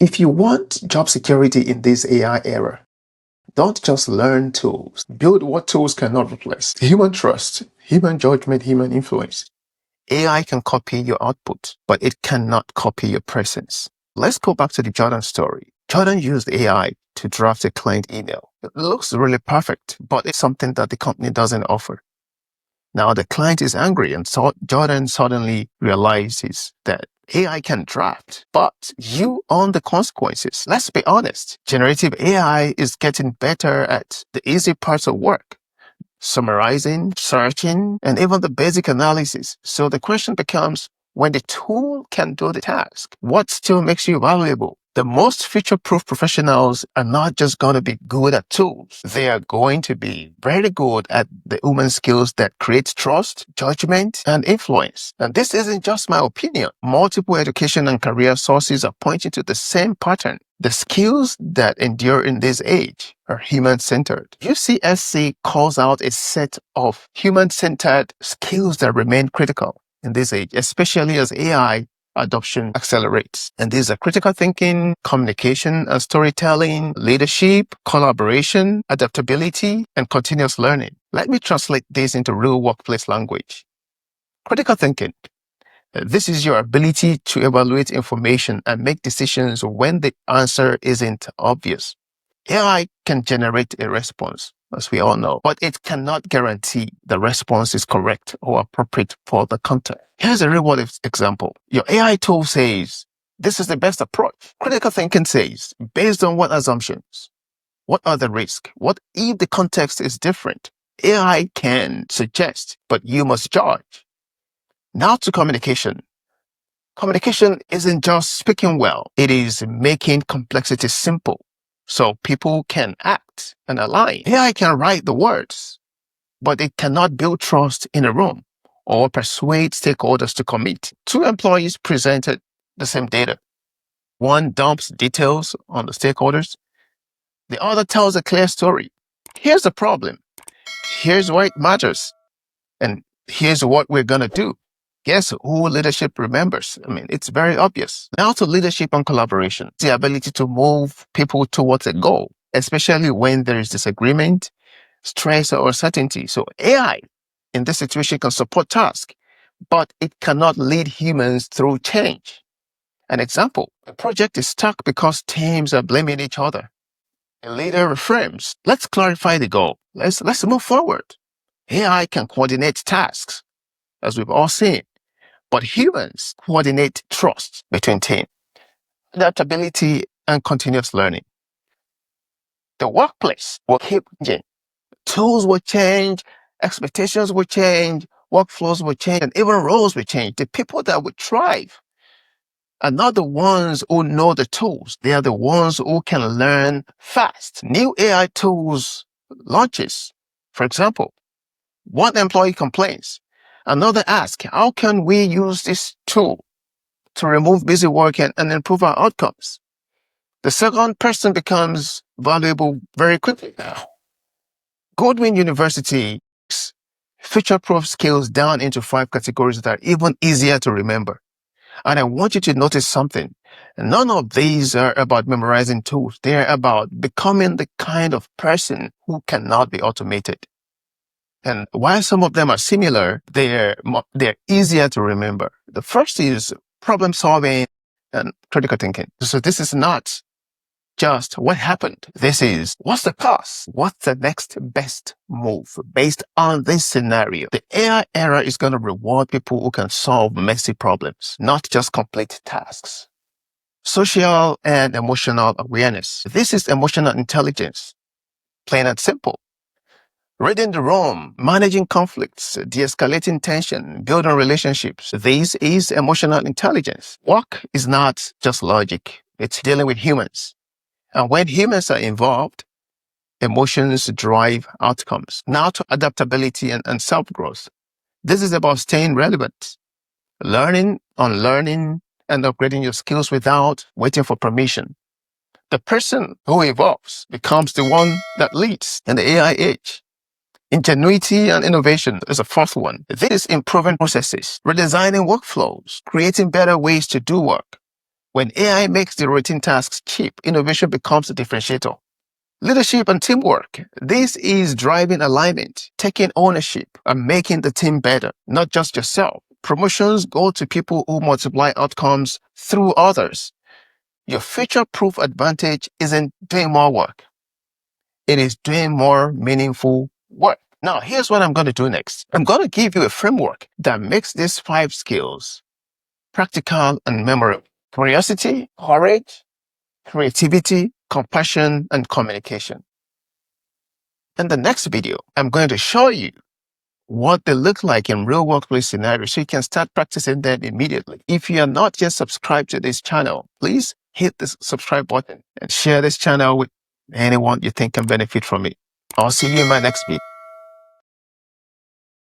If you want job security in this AI era, don't just learn tools. Build what tools cannot replace. Human trust, human judgment, human influence. AI can copy your output, but it cannot copy your presence. Let's go back to the Jordan story. Jordan used AI to draft a client email. It looks really perfect, but it's something that the company doesn't offer. Now the client is angry, and so Jordan suddenly realizes that AI can draft, but you own the consequences. Let's be honest. Generative AI is getting better at the easy parts of work, summarizing, searching, and even the basic analysis. So the question becomes, when the tool can do the task, what still makes you valuable? The most future-proof professionals are not just going to be good at tools. They are going to be very good at the human skills that create trust, judgment, and influence. And this isn't just my opinion. Multiple education and career sources are pointing to the same pattern. The skills that endure in this age are human-centered. UCSC calls out a set of human-centered skills that remain critical in this age, especially as AI adoption accelerates. And these are critical thinking, communication and storytelling, leadership, collaboration, adaptability, and continuous learning. Let me translate this into real workplace language. Critical thinking. This is your ability to evaluate information and make decisions when the answer isn't obvious. AI can generate a response, as we all know, but it cannot guarantee the response is correct or appropriate for the context. Here's a real-world example. Your AI tool says, this is the best approach. Critical thinking says, based on what assumptions? What are the risks? What if the context is different? AI can suggest, but you must judge. Now to communication. Communication isn't just speaking well. It is making complexity simple, so people can act and align. AI can write the words, but it cannot build trust in a room or persuade stakeholders to commit. Two employees presented the same data. One dumps details on the stakeholders. The other tells a clear story. Here's the problem. Here's why it matters. And here's what we're going to do. Guess who leadership remembers? It's very obvious. Now to leadership and collaboration. The ability to move people towards a goal, especially when there is disagreement, stress, or uncertainty. So AI in this situation can support tasks, but it cannot lead humans through change. An example, a project is stuck because teams are blaming each other. A leader reframes, let's clarify the goal. Let's move forward. AI can coordinate tasks, as we've all seen, but humans coordinate trust between teams, adaptability, and continuous learning. The workplace will keep changing. Tools will change, expectations will change, workflows will change, and even roles will change. The people that will thrive are not the ones who know the tools. They are the ones who can learn fast. New AI tools launches. For example, one employee complains. Another asks, how can we use this tool to remove busy work and improve our outcomes? The second person becomes valuable very quickly now. Goldwyn University future-proof skills down into 5 categories that are even easier to remember. And I want you to notice something. None of these are about memorizing tools. They're about becoming the kind of person who cannot be automated. And while some of them are similar, they're easier to remember. The first is problem solving and critical thinking. So this is not just what happened. This is what's the cost? What's the next best move based on this scenario? The AI era is going to reward people who can solve messy problems, not just complete tasks. Social and emotional awareness. This is emotional intelligence, plain and simple. Reading the room, managing conflicts, de-escalating tension, building relationships. This is emotional intelligence. Work is not just logic. It's dealing with humans. And when humans are involved, emotions drive outcomes. Now to adaptability and self-growth. This is about staying relevant, learning, unlearning, and upgrading your skills without waiting for permission. The person who evolves becomes the one that leads in the AI age. Ingenuity and innovation is a fourth one. This is improving processes, redesigning workflows, creating better ways to do work. When AI makes the routine tasks cheap, innovation becomes a differentiator. Leadership and teamwork. This is driving alignment, taking ownership, and making the team better, not just yourself. Promotions go to people who multiply outcomes through others. Your future-proof advantage isn't doing more work. It is doing more meaningful work. Now, here's what I'm going to do next. I'm going to give you a framework that makes these 5 skills practical and memorable. Curiosity, courage, creativity, compassion, and communication. In the next video, I'm going to show you what they look like in real workplace scenarios so you can start practicing them immediately. If you are not yet subscribed to this channel, please hit the subscribe button and share this channel with anyone you think can benefit from it. I'll see you in my next video.